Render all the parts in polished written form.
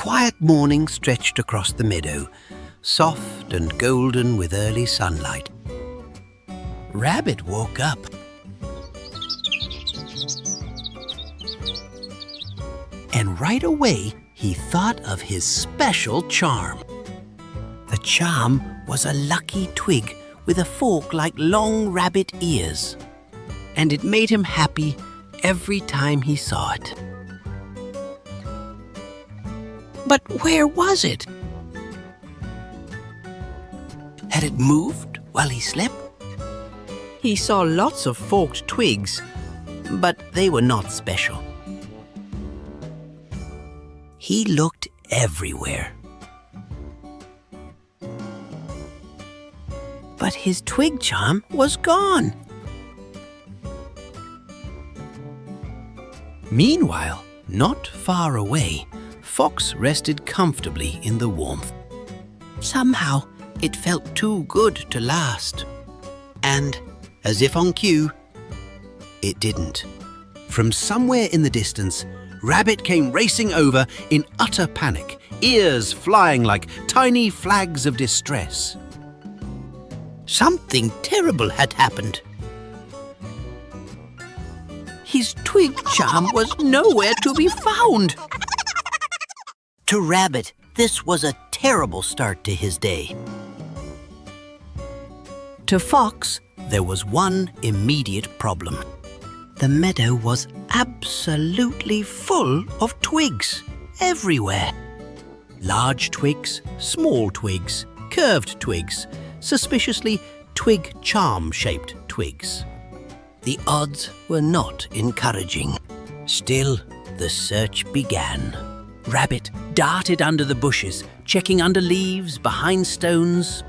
quiet morning stretched across the meadow, soft and golden with early sunlight. Rabbit woke up. And right away, he thought of his special charm. The charm was a lucky twig with a fork like long rabbit ears. And it made him happy every time he saw it. But where was it? Had it moved while he slept? He saw lots of forked twigs, but they were not special. He looked everywhere. But his twig charm was gone. Meanwhile, not far away, Fox rested comfortably in the warmth. Somehow, it felt too good to last. And, as if on cue, it didn't. From somewhere in the distance, Rabbit came racing over in utter panic, ears flying like tiny flags of distress. Something terrible had happened. His twig charm was nowhere to be found. To Rabbit, this was a terrible start to his day. To Fox, there was one immediate problem. The meadow was absolutely full of twigs everywhere. Large twigs, small twigs, curved twigs, suspiciously twig charm-shaped twigs. The odds were not encouraging. Still, the search began. Rabbit darted under the bushes, checking under leaves, behind stones,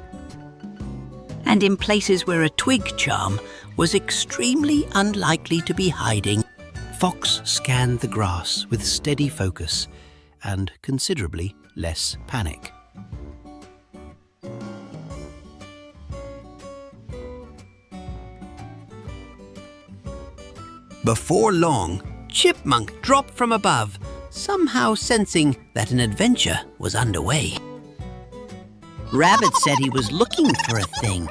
and in places where a twig charm was extremely unlikely to be hiding. Fox scanned the grass with steady focus and considerably less panic. Before long, Chipmunk dropped from above, somehow sensing that an adventure was underway. Rabbit said he was looking for a thing.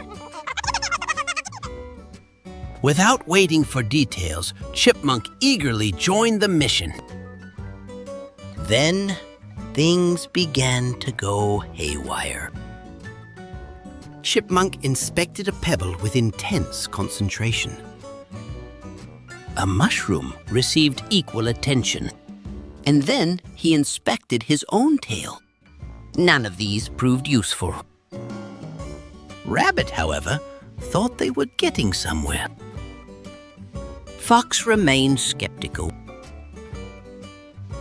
Without waiting for details, Chipmunk eagerly joined the mission. Then, things began to go haywire. Chipmunk inspected a pebble with intense concentration. A mushroom received equal attention. And then he inspected his own tail. None of these proved useful. Rabbit, however, thought they were getting somewhere. Fox remained skeptical.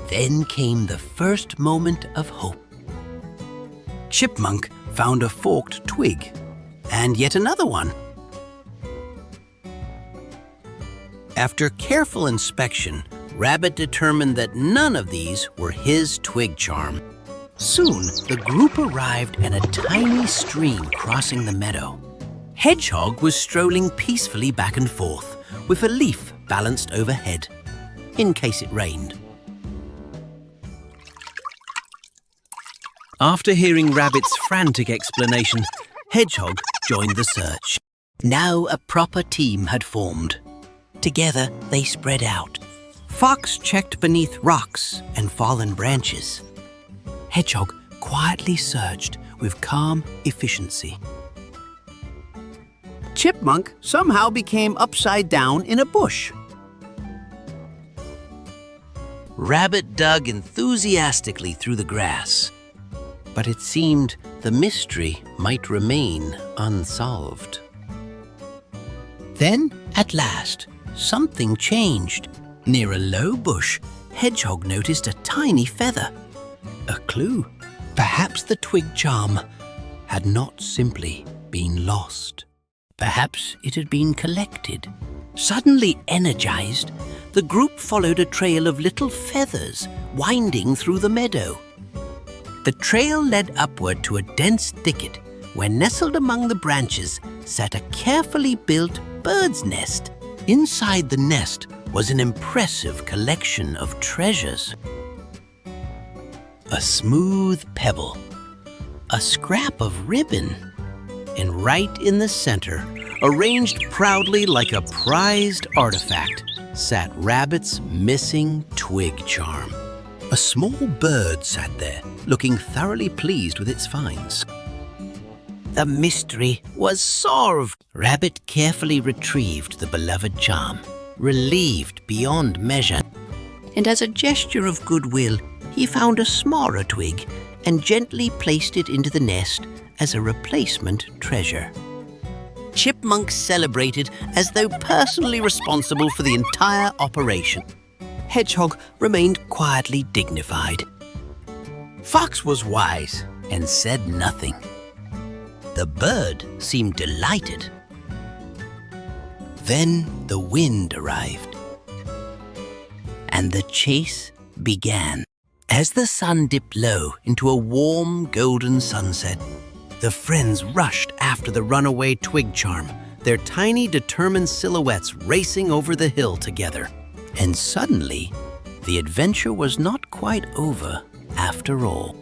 Then came the first moment of hope. Chipmunk found a forked twig, and yet another one. After careful inspection, Rabbit determined that none of these were his twig charm. Soon, the group arrived at a tiny stream crossing the meadow. Hedgehog was strolling peacefully back and forth, with a leaf balanced overhead, in case it rained. After hearing Rabbit's frantic explanation, Hedgehog joined the search. Now a proper team had formed. Together, they spread out. Fox checked beneath rocks and fallen branches. Hedgehog quietly searched with calm efficiency. Chipmunk somehow became upside down in a bush. Rabbit dug enthusiastically through the grass, but it seemed the mystery might remain unsolved. Then, at last, something changed. Near a low bush, Hedgehog noticed a tiny feather. A clue. Perhaps the twig charm had not simply been lost. Perhaps it had been collected. Suddenly energized, the group followed a trail of little feathers winding through the meadow. The trail led upward to a dense thicket where, nestled among the branches, sat a carefully built bird's nest. Inside the nest was an impressive collection of treasures. a smooth pebble, a scrap of ribbon, and right in the center, arranged proudly like a prized artifact, sat Rabbit's missing twig charm. A small bird sat there, looking thoroughly pleased with its finds. The mystery was solved. Rabbit carefully retrieved the beloved charm, relieved beyond measure. And as a gesture of goodwill, he found a smaller twig and gently placed it into the nest as a replacement treasure. Chipmunk celebrated as though personally responsible for the entire operation. Hedgehog remained quietly dignified. Fox was wise and said nothing. The bird seemed delighted. Then the wind arrived, and the chase began. As the sun dipped low into a warm golden sunset, the friends rushed after the runaway twig charm, their tiny, determined silhouettes racing over the hill together. And suddenly, the adventure was not quite over after all.